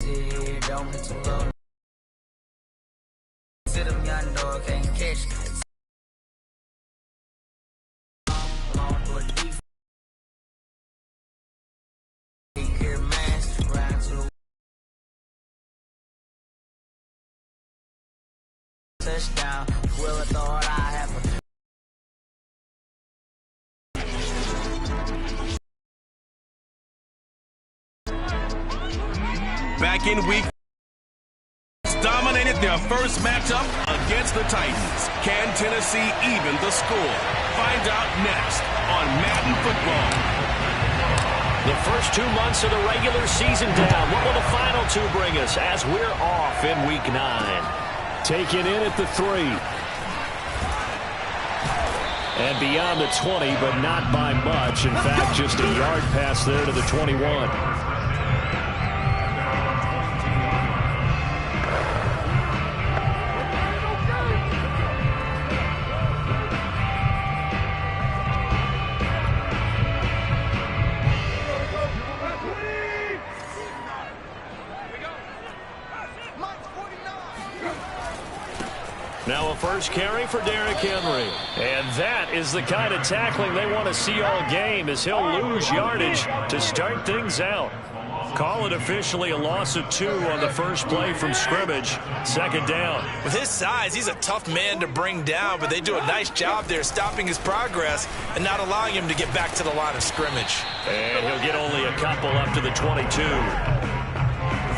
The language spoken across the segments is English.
sit here, don't be too low. To them young dog, can't catch. Long for a defense. Here, man, round to the touchdown. Will have thought I have a back in week. Dominated their first matchup against the Titans. Can Tennessee even the score? Find out next on Madden Football. The first 2 months of the regular season down. What will the final 2 bring us as we're off in week 9? Taken in at the 3. And beyond the 20, but not by much. In fact, just a yard pass there to the 21. Now a first carry for Derrick Henry. And that is the kind of tackling they want to see all game, as he'll lose yardage to start things out. Call it officially a loss of 2 on the first play from scrimmage. Second down. With his size, he's a tough man to bring down, but they do a nice job there stopping his progress and not allowing him to get back to the line of scrimmage. And he'll get only a couple up to the 22.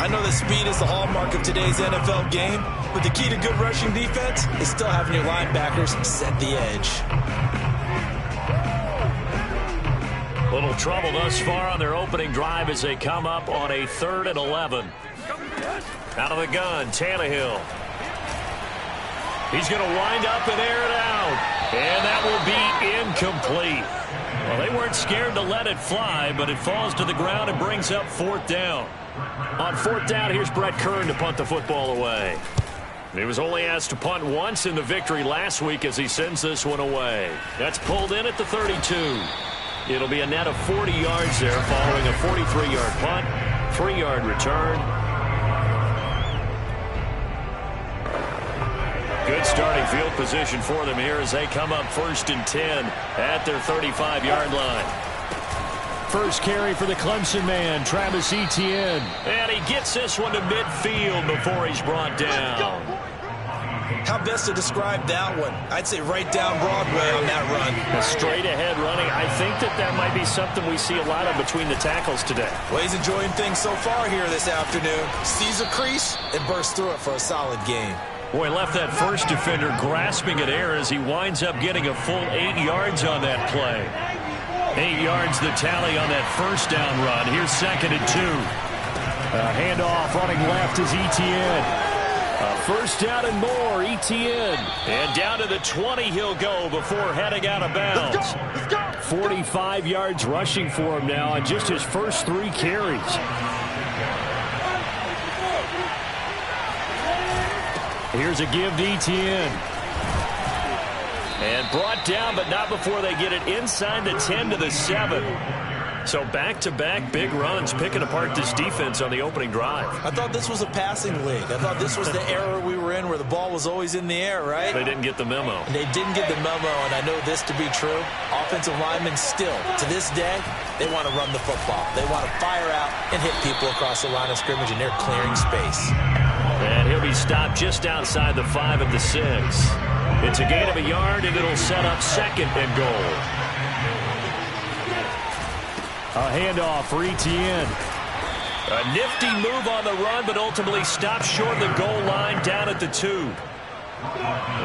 I know that speed is the hallmark of today's NFL game, but the key to good rushing defense is still having your linebackers set the edge. Little trouble thus far on their opening drive as they come up on a 3rd and 11. Out of the gun, Tannehill. He's going to wind up and air it out. And that will be incomplete. Well, they weren't scared to let it fly, but it falls to the ground and brings up 4th down. On 4th down, here's Brett Kern to punt the football away. He was only asked to punt once in the victory last week as he sends this one away. That's pulled in at the 32. It'll be a net of 40 yards there following a 43-yard punt, 3-yard return. Good starting field position for them here as they come up 1st and 10 at their 35-yard line. First carry for the Clemson man, Travis Etienne. And he gets this one to midfield before he's brought down. How best to describe that one? I'd say right down Broadway on that run. A straight ahead running. I think that might be something we see a lot of between the tackles today. Well, he's enjoying things so far here this afternoon. Sees a crease and bursts through it for a solid gain. Boy, left that first defender grasping at air as he winds up getting a full 8 yards on that play. 8 yards the tally on that first down run. Here's 2nd and 2. Handoff running left is Etienne. First down and more, Etienne. And down to the 20 he'll go before heading out of bounds. Let's go. 45 yards rushing for him now on just his first 3 carries. Here's a give to Etienne. And brought down, but not before they get it inside the 10 to the 7. So back-to-back big runs picking apart this defense on the opening drive. I thought this was a passing league. I thought this was the era we were in where the ball was always in the air, right? They didn't get the memo. And they didn't get the memo, and I know this to be true. Offensive linemen still, to this day, they want to run the football. They want to fire out and hit people across the line of scrimmage, and they're clearing space. And he'll be stopped just outside the 5 at the 6. It's a gain of a yard, and it'll set up 2nd and goal. A handoff for Etienne. A nifty move on the run, but ultimately stopped short of the goal line down at the 2.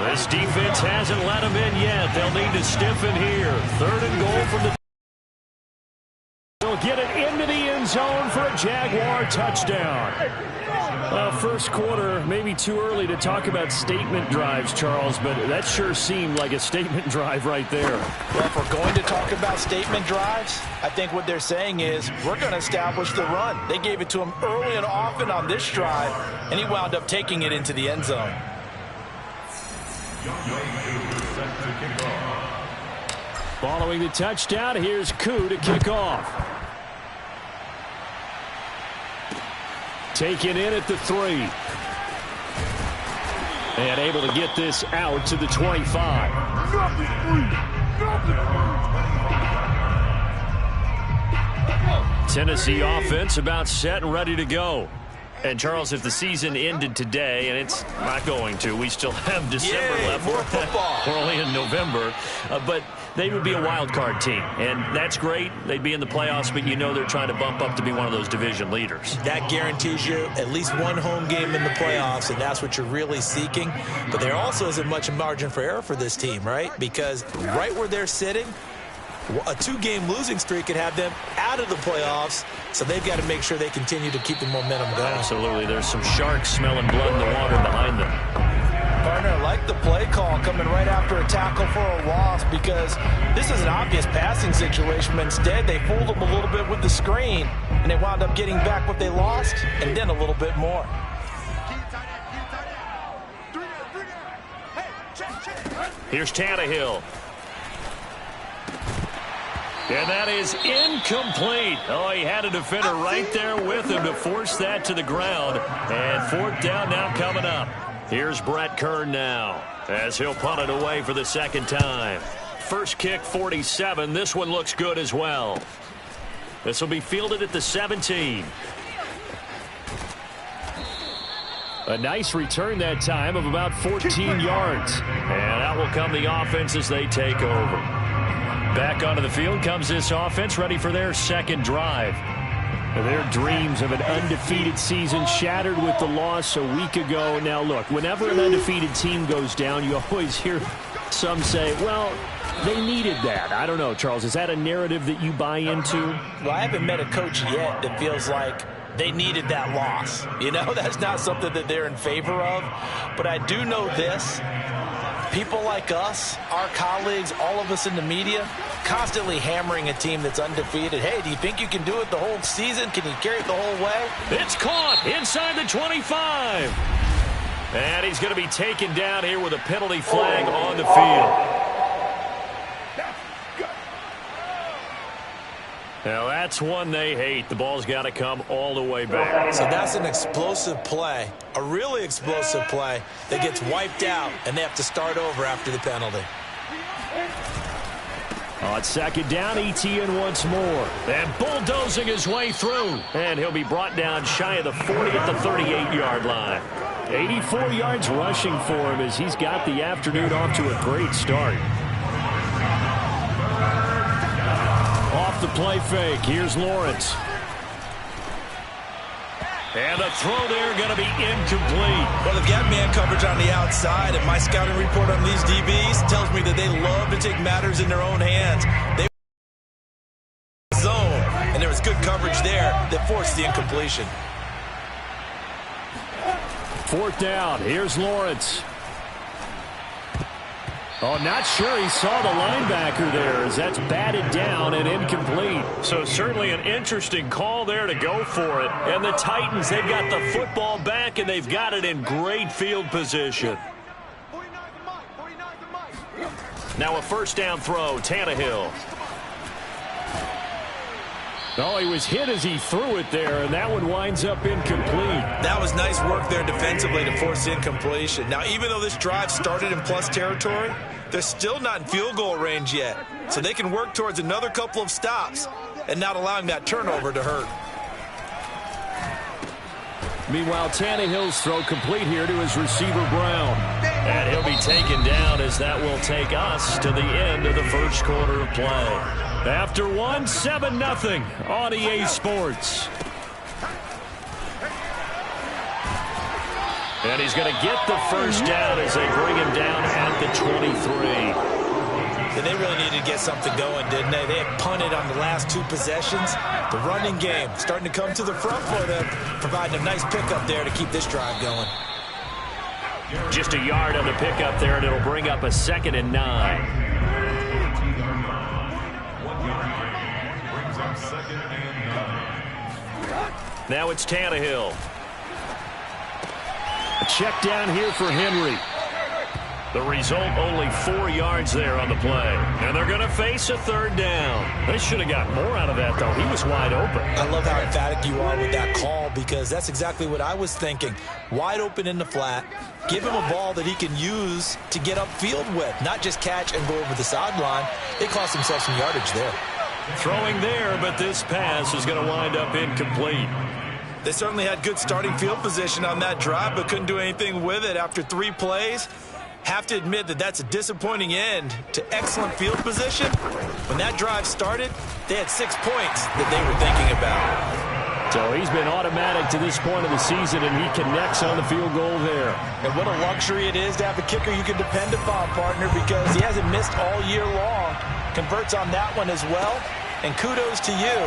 This defense hasn't let them in yet. They'll need to stiffen here. 3rd and goal from the... They'll get it into the end zone for a Jaguar touchdown. First quarter, maybe too early to talk about statement drives, Charles, but that sure seemed like a statement drive right there. Well, if we're going to talk about statement drives, I think what they're saying is we're going to establish the run. They gave it to him early and often on this drive, and he wound up taking it into the end zone. Following the touchdown, here's Koo to kick off. Taken in at the 3. And able to get this out to the 25. Tennessee offense about set and ready to go. And, Charles, if the season ended today, and it's not going to, we still have December left. More football. We're only in November. But they would be a wild card team, and that's great. They'd be in the playoffs, but you know they're trying to bump up to be one of those division leaders. That guarantees you at least one home game in the playoffs, and that's what you're really seeking. But there also isn't much margin for error for this team, right? Because right where they're sitting, a 2-game losing streak could have them out of the playoffs, so they've got to make sure they continue to keep the momentum going. Absolutely. There's some sharks smelling blood in the water behind them. Partner, I like the play call coming right after a tackle for a loss, because this is an obvious passing situation, but instead they fooled them a little bit with the screen, and they wound up getting back what they lost, and then a little bit more. Here's Tannehill. And that is incomplete. Oh, he had a defender right there with him to force that to the ground. And 4th down now coming up. Here's Brett Kern now as he'll punt it away for the 2nd time. First kick, 47. This one looks good as well. This will be fielded at the 17. A nice return that time of about 14 yards. And out will come the offense as they take over. Back onto the field comes this offense, ready for their 2nd drive. Their dreams of an undefeated season shattered with the loss a week ago. Now, look, whenever an undefeated team goes down, you always hear some say, well, they needed that. I don't know, Charles. Is that a narrative that you buy into? Well, I haven't met a coach yet that feels like they needed that loss. You know, that's not something that they're in favor of. But I do know this. People like us, our colleagues, all of us in the media, constantly hammering a team that's undefeated. Hey, do you think you can do it the whole season? Can you carry it the whole way? It's caught inside the 25. And he's going to be taken down here with a penalty flag on the field. Now, that's one they hate. The ball's got to come all the way back. So that's an explosive play, a really explosive play that gets wiped out, and they have to start over after the penalty. On 2nd down, ETN once more. And bulldozing his way through. And he'll be brought down shy of the 40 at the 38-yard line. 84 yards rushing for him as he's got the afternoon off to a great start. Off the play fake. Here's Lawrence. And the throw there going to be incomplete. Well, they've got man coverage on the outside, and my scouting report on these DBs tells me that they love to take matters in their own hands. They zone, and there was good coverage there that forced the incompletion. 4th down. Here's Lawrence. Oh, not sure he saw the linebacker there as that's batted down and incomplete. So certainly an interesting call there to go for it. And the Titans, they've got the football back, and they've got it in great field position. Now a 1st down throw, Tannehill. Oh, he was hit as he threw it there, and that one winds up incomplete. That was nice work there defensively to force the incompletion. Now, even though this drive started in plus territory, they're still not in field goal range yet. So they can work towards another couple of stops and not allowing that turnover to hurt. Meanwhile, Tannehill's throw complete here to his receiver, Brown. And he'll be taken down as that will take us to the end of the 1st quarter of play. After one, 7-0 on EA Sports. And he's going to get the 1st down as they bring him down at the 23. They really needed to get something going, didn't they? They had punted on the last 2 possessions. The running game starting to come to the front for them, providing a nice pickup there to keep this drive going. Just a yard on the pickup there, and it'll bring up a 2nd and 9. Now it's Tannehill. A check down here for Henry. The result, only 4 yards there on the play. And they're going to face a third down. They should have got more out of that, though. He was wide open. I love how emphatic you are with that call, because that's exactly what I was thinking. Wide open in the flat. Give him a ball that he can use to get upfield with, not just catch and go over the sideline. They cost themselves some yardage there. Throwing there, but this pass is going to wind up incomplete. They certainly had good starting field position on that drive, but couldn't do anything with it after 3 plays. Have to admit that that's a disappointing end to excellent field position. When that drive started, they had 6 points that they were thinking about. So he's been automatic to this point of the season, and he connects on the field goal there. And what a luxury it is to have a kicker you can depend upon, partner, because he hasn't missed all year long. Converts on that one as well. And kudos to you.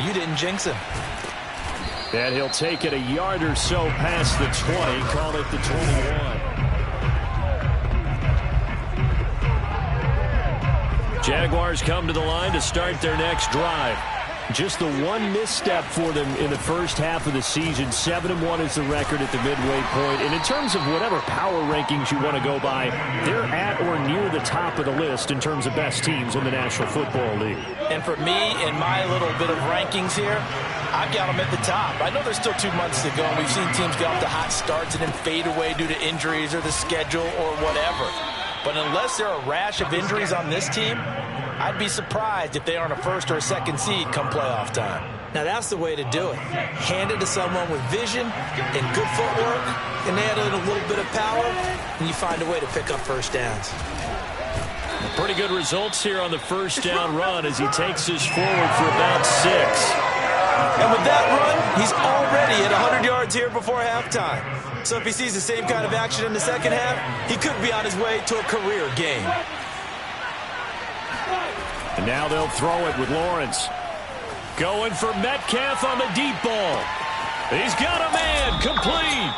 You didn't jinx him. And he'll take it a yard or so past the 20, call it the 21. Jaguars come to the line to start their next drive. Just the one misstep for them in the first half of the season. 7-1 is the record at the midway point. And in terms of whatever power rankings you want to go by, they're at or near the top of the list in terms of best teams in the National Football League. And for me, in my little bit of rankings here, I've got them at the top. I know there's still 2 months to go, and we've seen teams get off to hot starts and then fade away due to injuries or the schedule or whatever. But unless there are a rash of injuries on this team, I'd be surprised if they aren't a first or a second seed come playoff time. Now, that's the way to do it. Hand it to someone with vision and good footwork, and add in a little bit of power, and you find a way to pick up first downs. Pretty good results here on the first down run as he takes us forward for about 6. And with that run, he's already at 100 yards here before halftime. So if he sees the same kind of action in the second half, he could be on his way to a career game. And now they'll throw it with Lawrence. Going for Metcalf on the deep ball. He's got a man, complete.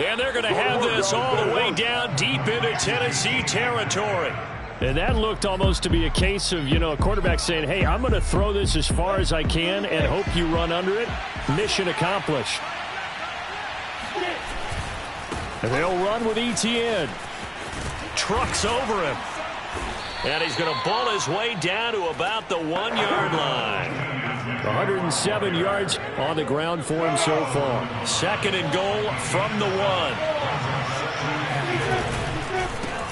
And they're going to have this all the way down deep into Tennessee territory. And that looked almost to be a case of, a quarterback saying, hey, I'm going to throw this as far as I can and hope you run under it. Mission accomplished. And they'll run with ETN. Trucks over him. And he's going to ball his way down to about the 1-yard line. 107 yards on the ground for him so far. 2nd and goal from the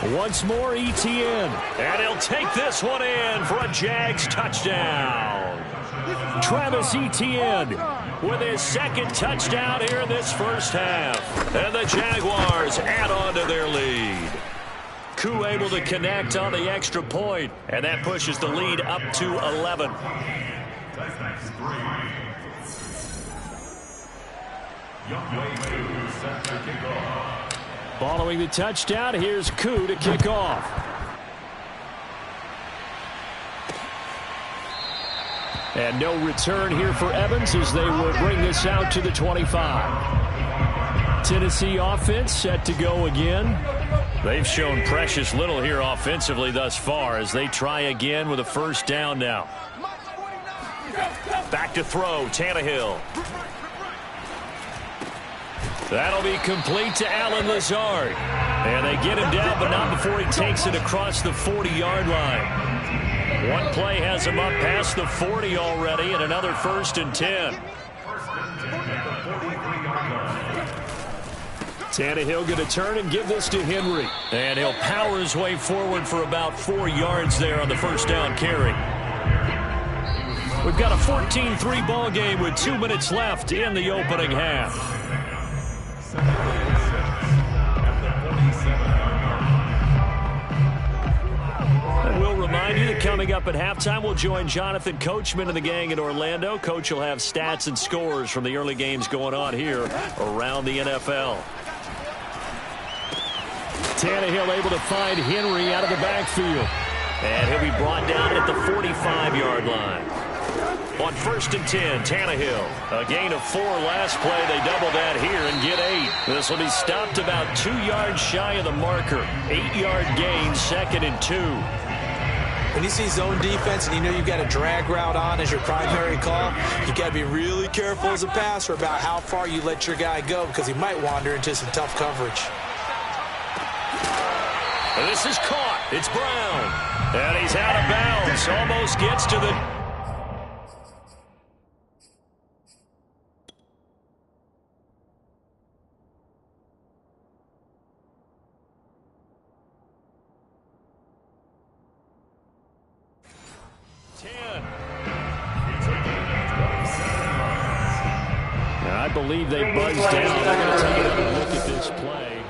1. Once more, ETN. And he'll take this one in for a Jags touchdown. Travis Etienne with his 2nd touchdown here in this first half. And the Jaguars add on to their lead. Koo able to connect on the extra point, and that pushes the lead up to 11. Following the touchdown, here's Koo to kick off. And no return here for Evans as they will bring this out to the 25. Tennessee offense set to go again. They've shown precious little here offensively thus far as they try again with a first down now. Back to throw, Tannehill. That'll be complete to Allen Lazard. And they get him down, but not before he takes it across the 40-yard line. One play has him up past the 40 already, and another 1st and 10. Tannehill going to turn and give this to Henry. And he'll power his way forward for about 4 yards there on the first down carry. We've got a 14-3 ball game with 2 minutes left in the opening half. And we'll remind you that coming up at halftime, we'll join Jonathan Coachman and the gang in Orlando. Coach will have stats and scores from the early games going on here around the NFL. Tannehill able to find Henry out of the backfield. And he'll be brought down at the 45-yard line. On 1st and 10, Tannehill. A gain of 4 last play. They double that here and get 8. This will be stopped about 2 yards shy of the marker. 8-yard gain, 2nd and 2. When you see zone defense and you know you've got a drag route on as your primary call, you got to be really careful as a passer about how far you let your guy go because he might wander into some tough coverage. This is caught. It's Brown. And he's out of bounds. Almost gets to the... I believe they buzzed down. They're going to take another look at this play.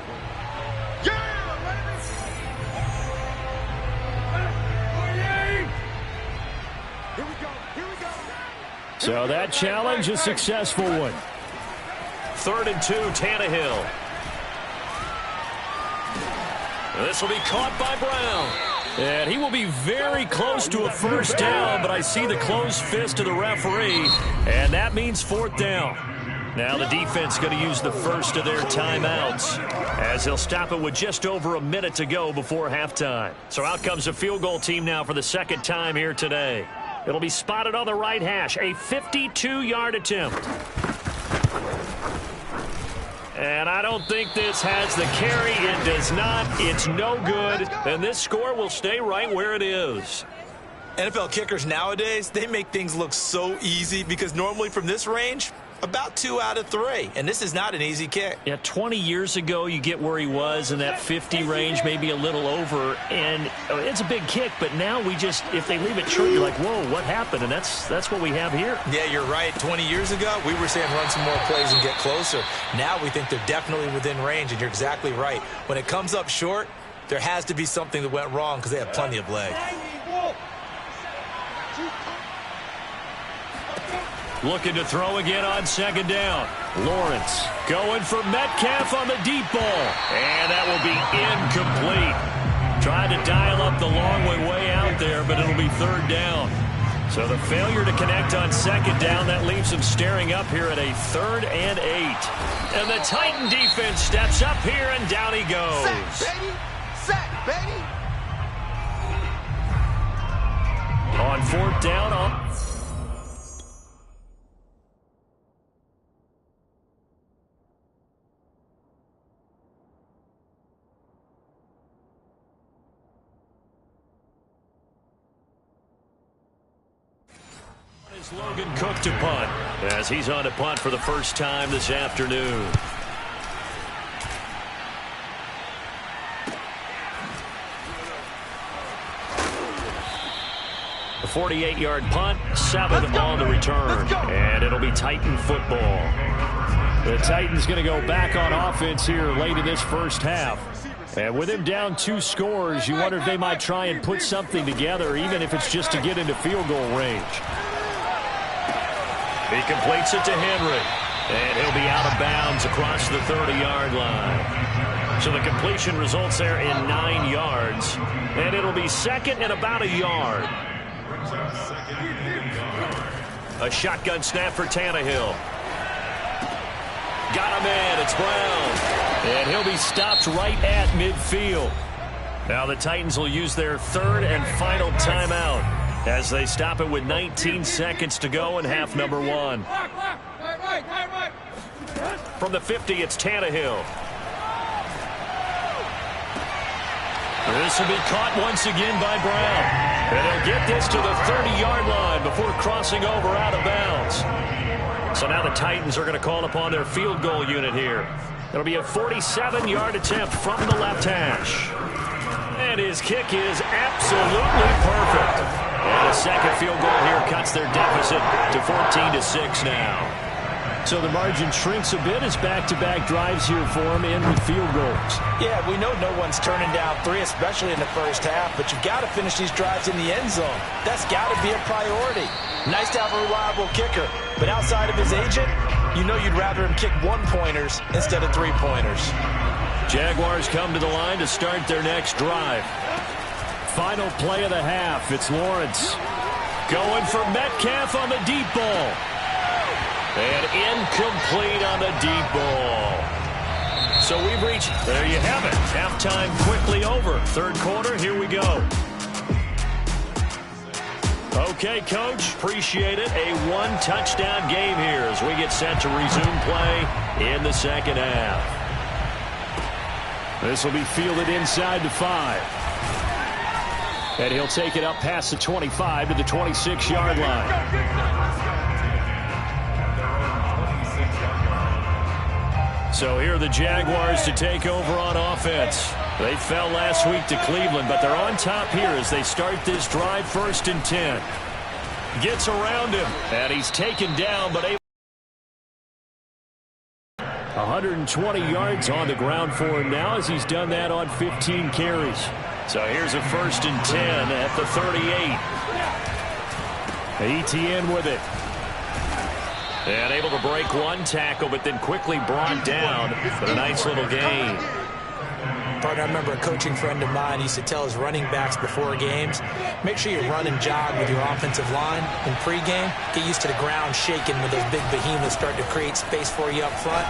So that challenge, a successful one. 3rd and 2, Tannehill. This will be caught by Brown. And he will be very close to a first down, but I see the closed fist of the referee, and that means 4th down. Now the defense going to use the first of their timeouts as they'll stop it with just over a minute to go before halftime. So out comes a field goal team now for the 2nd time here today. It'll be spotted on the right hash, a 52-yard attempt. And I don't think this has the carry. It does not. It's no good. And this score will stay right where it is. NFL kickers nowadays, they make things look so easy because normally from this range, about 2 out of 3. And this is not an easy kick. Yeah, 20 years ago, you get where he was in that 50 range, maybe a little over. And it's a big kick, but now we just, if they leave it short, you're like, whoa, what happened? And that's what we have here. Yeah, you're right. 20 years ago, we were saying run some more plays and get closer. Now we think they're definitely within range, and you're exactly right. When it comes up short, there has to be something that went wrong because they have plenty of leg. Looking to throw again on 2nd down. Lawrence going for Metcalf on the deep ball. And that will be incomplete. Tried to dial up the long way out there, but it'll be 3rd down. So the failure to connect on 2nd down, that leaves them staring up here at a 3rd and 8. And the Titan defense steps up here, and down he goes. Sack, baby! Sack, baby! On 4th down, Logan Cook to punt as he's on to punt for the first time this afternoon. A 48-yard punt, 7 on the return, and it'll be Titan football. The Titans going to go back on offense here late in this first half. And with him down 2 scores, you wonder if they might try and put something together, even if it's just to get into field goal range. He completes it to Henry, and he'll be out of bounds across the 30-yard line. So the completion results there in 9 yards, and it'll be 2nd and about a yard. A shotgun snap for Tannehill. Got him in. It's Brown, and he'll be stopped right at midfield. Now the Titans will use their 3rd and final timeout as they stop it with 19 seconds to go in half number 1. From the 50, it's Tannehill. This will be caught once again by Brown. And he'll get this to the 30-yard line before crossing over out of bounds. So now the Titans are going to call upon their field goal unit here. It'll be a 47-yard attempt from the left hash. And his kick is absolutely perfect. And a second field goal here cuts their deficit to 14-6 now. So the margin shrinks a bit as back-to-back drives here for him in with field goals. Yeah, we know no one's turning down 3, especially in the first half, but you've got to finish these drives in the end zone. That's got to be a priority. Nice to have a reliable kicker, but outside of his agent, you know you'd rather him kick 1-pointers instead of 3-pointers. Jaguars come to the line to start their next drive. Final play of the half. It's Lawrence going for Metcalf on the deep ball. And incomplete on the deep ball. So we've reached, there you have it. Halftime quickly over. 3rd quarter, here we go. Okay, Coach, appreciate it. A 1-touchdown game here as we get set to resume play in the 2nd half. This will be fielded inside the 5. And he'll take it up past the 25 to the 26-yard line. So here are the Jaguars to take over on offense. They fell last week to Cleveland, but they're on top here as they start this drive 1st and 10. Gets around him, and he's taken down, but able 120 yards on the ground for him now as he's done that on 15 carries. So here's a 1st and 10 at the 38. ETN with it. And able to break one tackle, but then quickly brought down. But a nice little gain. Partner, I remember a coaching friend of mine used to tell his running backs before games, make sure you run and jog with your offensive line in pregame. Get used to the ground shaking when those big behemoths start to create space for you up front.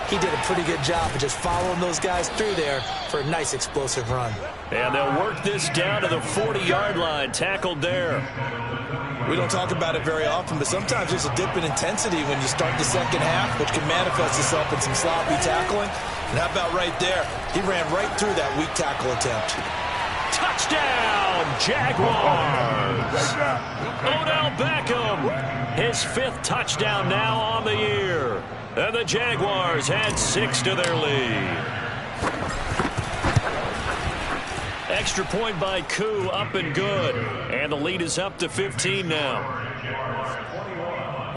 He did a pretty good job of just following those guys through there for a nice explosive run. And they'll work this down to the 40-yard line. Tackled there. We don't talk about it very often, but sometimes there's a dip in intensity when you start the second half, which can manifest itself in some sloppy tackling. And how about right there? He ran right through that weak tackle attempt. Touchdown, Jaguars! Odell Beckham, his 5th touchdown now on the year. And the Jaguars add 6 to their lead. Extra point by Koo, up and good. And the lead is up to 15 now.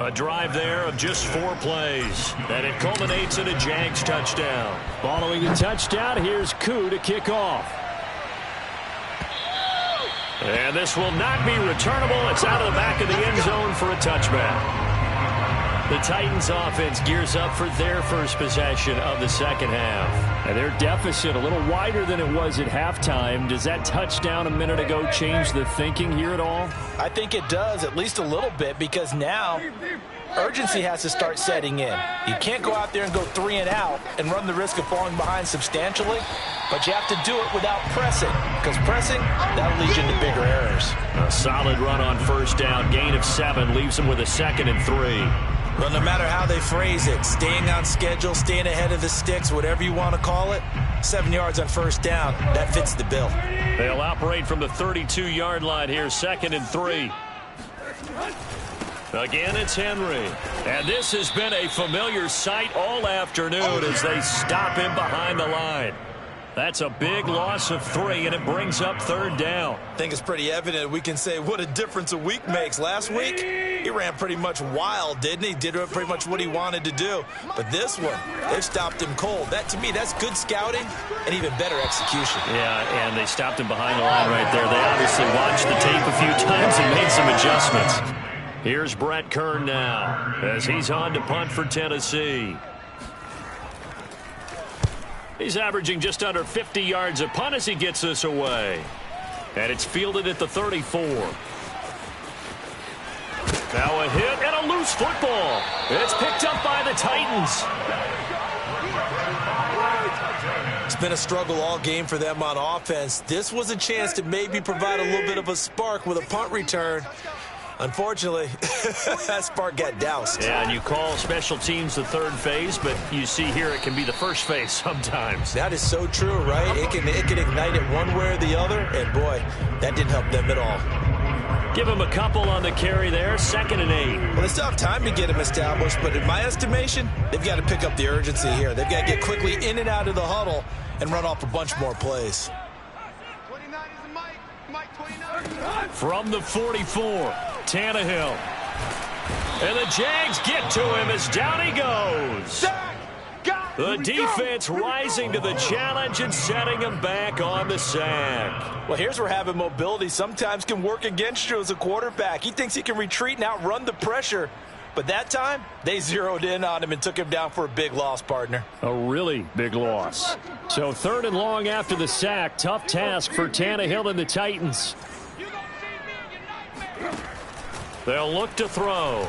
A drive there of just 4 plays. And it culminates in a Jags touchdown. Following the touchdown, here's Koo to kick off. And this will not be returnable. It's out of the back of the end zone for a touchback. The Titans offense gears up for their first possession of the second half. And their deficit a little wider than it was at halftime. Does that touchdown a minute ago change the thinking here at all? I think it does, at least a little bit, because now urgency has to start setting in. You can't go out there and go 3 and out and run the risk of falling behind substantially, but you have to do it without pressing, because pressing, that'll lead you into bigger errors. A solid run on 1st down, gain of 7, leaves them with a 2nd and 3. Well, no matter how they phrase it, staying on schedule, staying ahead of the sticks, whatever you want to call it, 7 yards on 1st down, that fits the bill. They'll operate from the 32-yard line here, 2nd and 3. Again, it's Henry. And this has been a familiar sight all afternoon as they stop him behind the line. That's a big loss of 3, and it brings up 3rd down. I think it's pretty evident we can say what a difference a week makes. Last week, he ran pretty much wild, didn't he? Did pretty much what he wanted to do. But this one, they've stopped him cold. That, to me, that's good scouting and even better execution. Yeah, and they stopped him behind the line right there. They obviously watched the tape a few times and made some adjustments. Here's Brett Kern now as he's on to punt for Tennessee. He's averaging just under 50 yards a punt as he gets this away. And it's fielded at the 34. Now a hit and a loose football. It's picked up by the Titans. It's been a struggle all game for them on offense. This was a chance to maybe provide a little bit of a spark with a punt return. Unfortunately, that spark got doused. Yeah, and you call special teams the 3rd phase, but you see here it can be the 1st phase sometimes. That is so true, right? It can ignite it one way or the other, and boy, that didn't help them at all. Give him a couple on the carry there, 2nd and 8. Well, they still have time to get him established, but in my estimation, they've got to pick up the urgency here. They've got to get quickly in and out of the huddle and run off a bunch more plays. 29 is Mike. Mike 29. From the 44, Tannehill. And the Jags get to him as down he goes. The defense rising to the challenge and setting him back on the sack. Well, here's where having mobility sometimes can work against you as a quarterback. He thinks he can retreat and outrun the pressure. But that time, they zeroed in on him and took him down for a big loss, partner. A really big loss. So 3rd and long after the sack. Tough task for Tannehill and the Titans. They'll look to throw.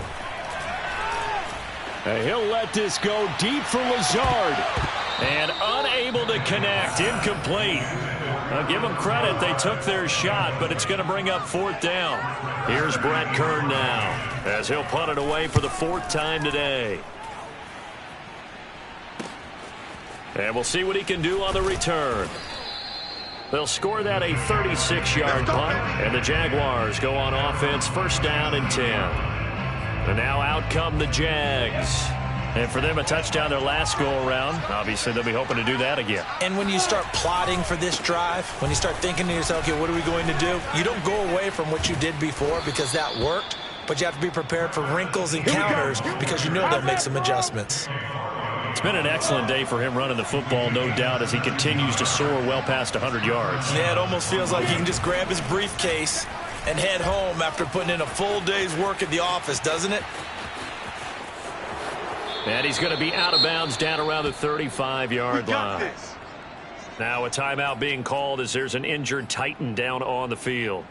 And he'll let this go deep for Lazard. And unable to connect. Incomplete. I'll give them credit. They took their shot, but it's going to bring up 4th down. Here's Brett Kern now as he'll punt it away for the 4th time today. And we'll see what he can do on the return. They'll score that a 36-yard punt, and the Jaguars go on offense, first down and 10. And now out come the Jags. And for them, a touchdown their last go-around. Obviously, they'll be hoping to do that again. And when you start plotting for this drive, when you start thinking to yourself, okay, what are we going to do? You don't go away from what you did before because that worked, but you have to be prepared for wrinkles and counters because you know they'll make some adjustments. It's been an excellent day for him running the football, no doubt, as he continues to soar well past 100 yards. Yeah, it almost feels like he can just grab his briefcase and head home after putting in a full day's work at the office, doesn't it? And he's going to be out of bounds down around the 35-yard line. Now a timeout being called as there's an injured Titan down on the field.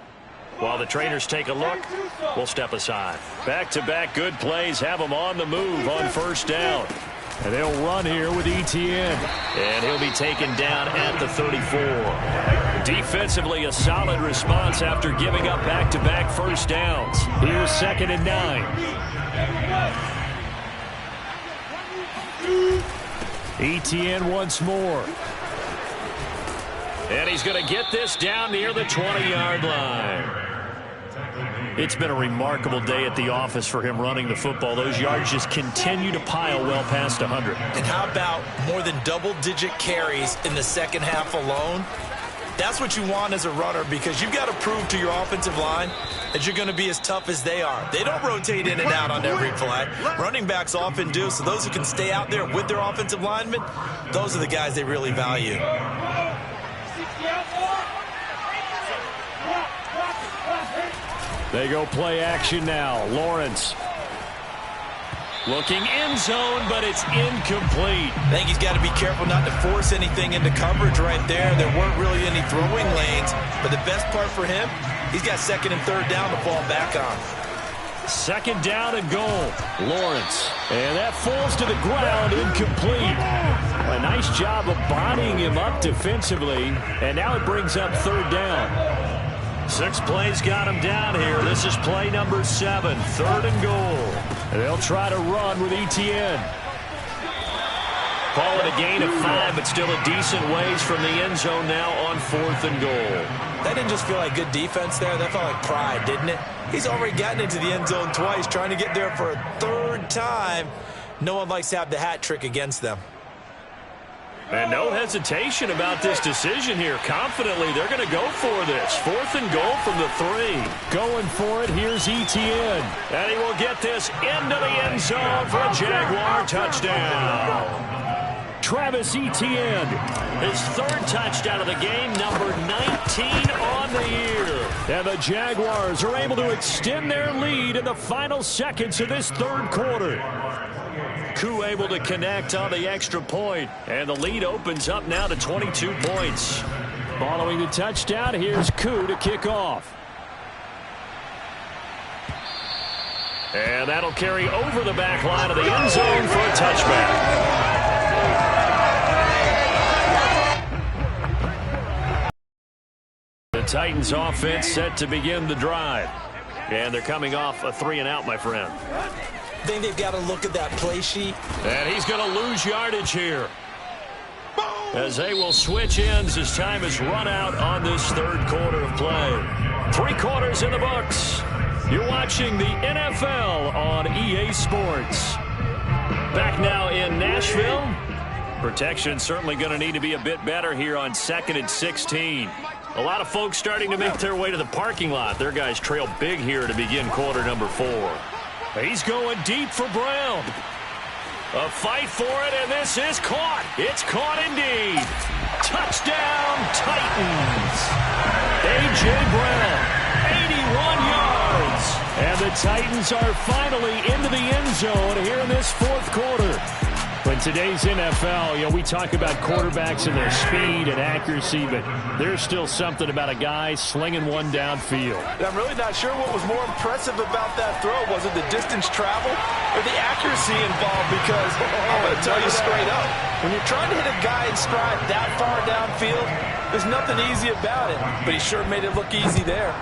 While the trainers take a look, we'll step aside. Back-to-back good plays have him on the move on first down. And they'll run here with Etienne. And he'll be taken down at the 34. Defensively, a solid response after giving up back-to-back first downs. Here's 2nd and 9. Etienne once more. And he's going to get this down near the 20-yard line. It's been a remarkable day at the office for him running the football. Those yards just continue to pile well past 100. And how about more than double-digit carries in the second half alone? That's what you want as a runner because you've got to prove to your offensive line that you're going to be as tough as they are. They don't rotate in and out on every play. Running backs often do, so those who can stay out there with their offensive linemen, those are the guys they really value. They go play action now. Lawrence looking end zone, but it's incomplete. I think he's got to be careful not to force anything into coverage right there. There weren't really any throwing lanes, but the best part for him, he's got 2nd and 3rd down to fall back on. 2nd down and goal. Lawrence. And that falls to the ground, incomplete. A nice job of bodying him up defensively, and now it brings up 3rd down. 6 plays got him down here. This is play number 7, 3rd and goal. They'll try to run with Etienne. Call it a gain of 5, but still a decent ways from the end zone now on 4th and goal. That didn't just feel like good defense there. That felt like pride, didn't it? He's already gotten into the end zone twice, trying to get there for a 3rd time. No one likes to have the hat trick against them. And no hesitation about this decision here. Confidently, they're going to go for this. 4th and goal from the 3. Going for it, here's Etienne. And he will get this into the end zone for a Jaguar touchdown. Travis Etienne, his 3rd touchdown of the game, number 19 on the year. And the Jaguars are able to extend their lead in the final seconds of this 3rd quarter. Koo able to connect on the extra point, and the lead opens up now to 22 points. Following the touchdown, here's Koo to kick off. And that'll carry over the back line of the end zone for a touchback. The Titans offense set to begin the drive. And they're coming off a 3-and-out, my friend. I think they've got to look at that play sheet. And he's going to lose yardage here, as they will switch ends as time is run out on this 3rd quarter of play. 3 quarters in the books. You're watching the NFL on EA Sports. Back now in Nashville. Protection certainly going to need to be a bit better here on 2nd and 16. A lot of folks starting to make their way to the parking lot. Their guys trail big here to begin quarter number 4. He's going deep for Brown. A fight for it, and this is caught. It's caught indeed. Touchdown, Titans. A.J. Brown, 81 yards. And the Titans are finally into the end zone here in this 4th quarter. In today's NFL, we talk about quarterbacks and their speed and accuracy, but there's still something about a guy slinging one downfield. I'm really not sure what was more impressive about that throw. Was it the distance travel or the accuracy involved? Because I'm going to tell you straight up, when you're trying to hit a guy in stride that far downfield, there's nothing easy about it. But he sure made it look easy there.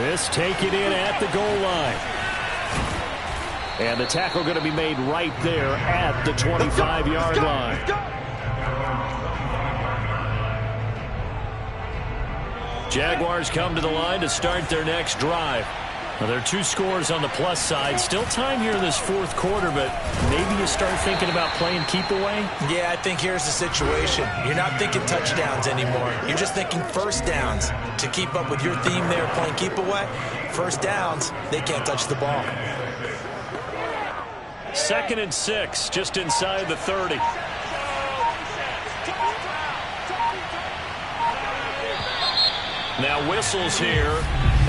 This taken in at the goal line. And the tackle going to be made right there at the 25-yard line. Jaguars come to the line to start their next drive. Well, there are 2 scores on the plus side. Still time here in this fourth quarter, but maybe you start thinking about playing keep away? Yeah, I think here's the situation. You're not thinking touchdowns anymore. You're just thinking first downs. To keep up with your theme there, playing keep away, first downs, they can't touch the ball. 2nd and 6, just inside the 30. Now whistles here,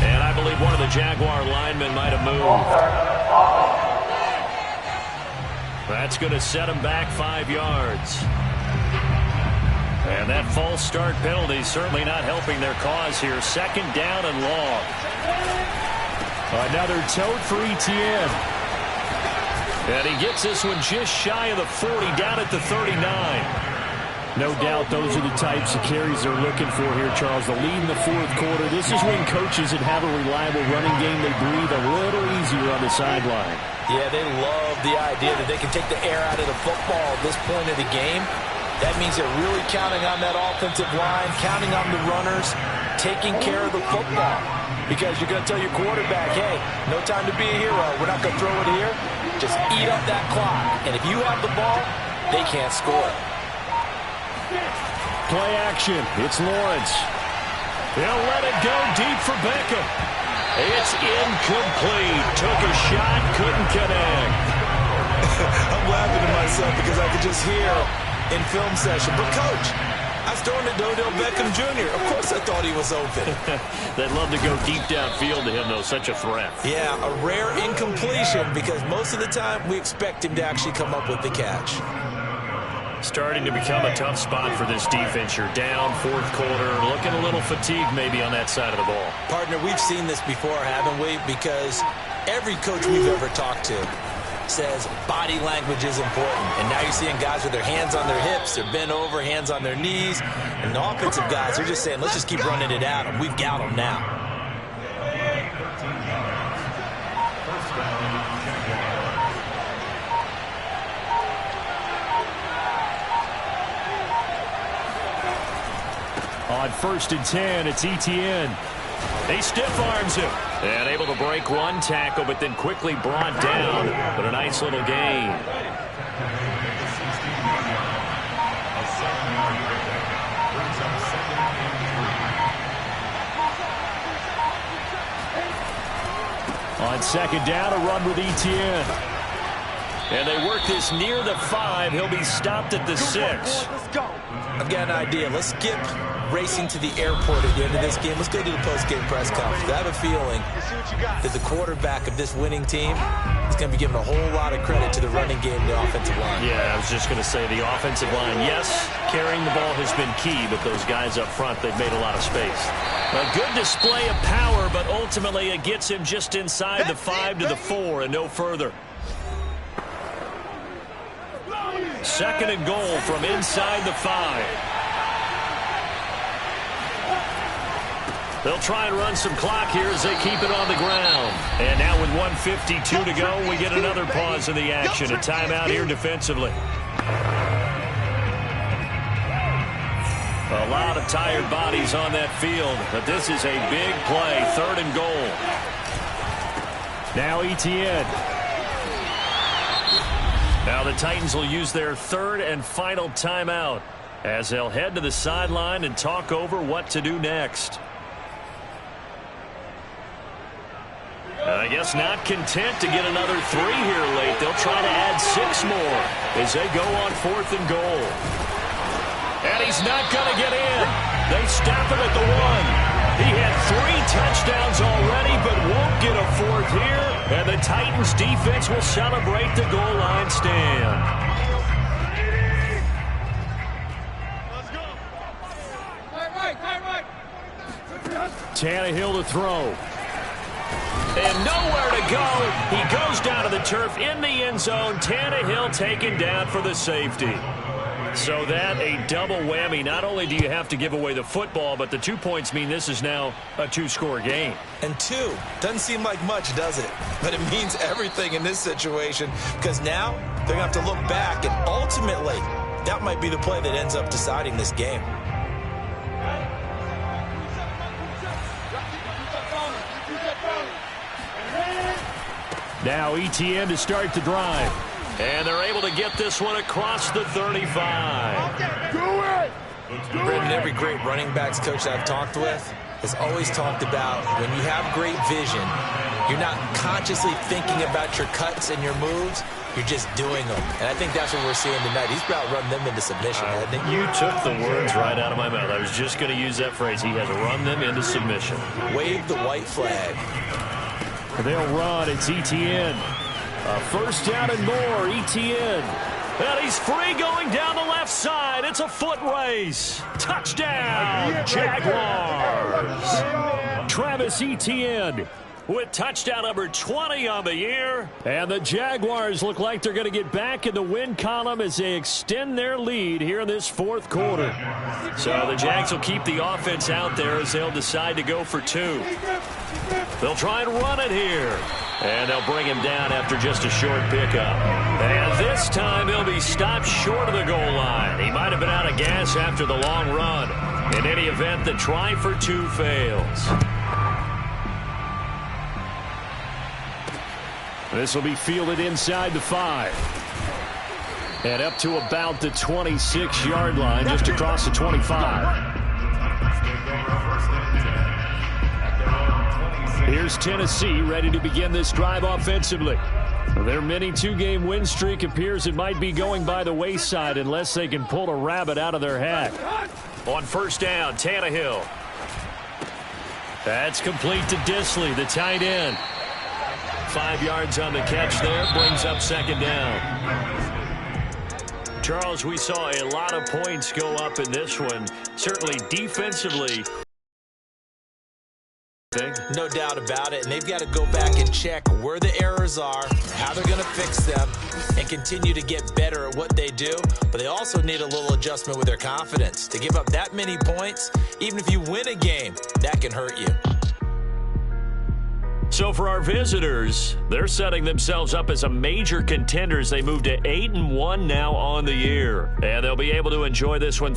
and I believe one of the Jaguar linemen might have moved. That's going to set him back 5 yards. And that false start penalty certainly not helping their cause here. 2nd down and long. Another tote for Etienne. And he gets this one just shy of the 40, down at the 39. No doubt those are the types of carries they're looking for here, Charles. The lead in the fourth quarter. This is when coaches that have a reliable running game, they breathe a little easier on the sideline. Yeah, they love the idea that they can take the air out of the football at this point of the game. That means they're really counting on that offensive line, counting on the runners, taking care of the football. Because you're going to tell your quarterback, hey, no time to be a hero. We're not going to throw it here. Just eat up that clock. And if you have the ball, they can't score. Play action. It's Lawrence. He'll let it go deep for Beckham. It's incomplete. Took a shot, couldn't connect. I'm laughing to myself because I could just hear in film session, but coach, I was throwing to Odell Beckham Jr. Of course I thought he was open. They'd love to go deep downfield to him, though. Such a threat. Yeah, a rare incompletion because most of the time we expect him to actually come up with the catch. Starting to become a tough spot for this defense. You're down, fourth quarter, looking a little fatigued maybe on that side of the ball. Partner, we've seen this before, haven't we? Because every coach we've ever talked to says body language is important. And now you're seeing guys with their hands on their hips, they're bent over, hands on their knees. And the offensive guys, they're just saying, let's just keep running it at them. We've got them now. On 1st and 10, it's Etienne. He stiff arms him. And able to break one tackle, but then quickly brought down. But a nice little gain. On 2nd down, a run with Etienne. And they work this near the 5. He'll be stopped at the 6. Let's go. I've got an idea. Let's skip racing to the airport at the end of this game. Let's go to the post-game press conference. I have a feeling that the quarterback of this winning team is going to be given a whole lot of credit to the running game and the offensive line. Yeah, I was just going to say the offensive line, yes, carrying the ball has been key, but those guys up front, they've made a lot of space. A good display of power, but ultimately it gets him just inside the 5 to the 4 and no further. 2nd and goal from inside the 5. They'll try and run some clock here as they keep it on the ground. And now with 1:52 to go, we get another pause in the action. A timeout here defensively. A lot of tired bodies on that field, but this is a big play. 3rd and goal. Now Etienne. Now the Titans will use their 3rd and final timeout as they'll head to the sideline and talk over what to do next. I guess not content to get another 3 here late. They'll try to add 6 more as they go on 4th and goal. And he's not going to get in. They stop him at the 1. He had 3 touchdowns already, but won't get a 4th here. And the Titans defense will celebrate the goal line stand. Let's go. Right. Tannehill to throw. And nowhere to go. He goes down to the turf in the end zone. Tannehill taken down for the safety. So that a double whammy. Not only do you have to give away the football, but the 2 points mean this is now a two-score game. And 2 doesn't seem like much, does it? But it means everything in this situation, because now they're going to have to look back, and ultimately that might be the play that ends up deciding this game. Now ETN to start the drive. And they're able to get this one across the 35. Do it! Brendan, every great running backs coach I've talked with has always talked about when you have great vision, you're not consciously thinking about your cuts and your moves, you're just doing them. And I think that's what we're seeing tonight. He's about run them into submission, hasn't he? You took the words right out of my mouth. I was just going to use that phrase. He has run them into submission. Wave the white flag. They'll run. It's ETN. A first down and more. ETN. And he's free going down the left side. It's a foot race. Touchdown, Jaguars. Travis Etienne with touchdown number 20 on the year. And the Jaguars look like they're going to get back in the win column as they extend their lead here in this fourth quarter. So the Jags will keep the offense out there as they'll decide to go for 2. They'll try and run it here. And they'll bring him down after just a short pickup. And this time he'll be stopped short of the goal line. He might have been out of gas after the long run. In any event, the try for 2 fails. This will be fielded inside the 5. And up to about the 26-yard line, just across the 25. Here's Tennessee ready to begin this drive offensively. Their mini 2-game win streak appears it might be going by the wayside unless they can pull a rabbit out of their hat. On first down, Tannehill. That's complete to Disley, the tight end. 5 yards on the catch there, brings up second down. Charles, we saw a lot of points go up in this one. Certainly defensively. No doubt about it, and they've got to go back and check where the errors are, how they're going to fix them, and continue to get better at what they do. But they also need a little adjustment with their confidence. To give up that many points, even if you win a game, that can hurt you. So for our visitors, they're setting themselves up as a major contenders. They move to 8-1 now on the year, and they'll be able to enjoy this one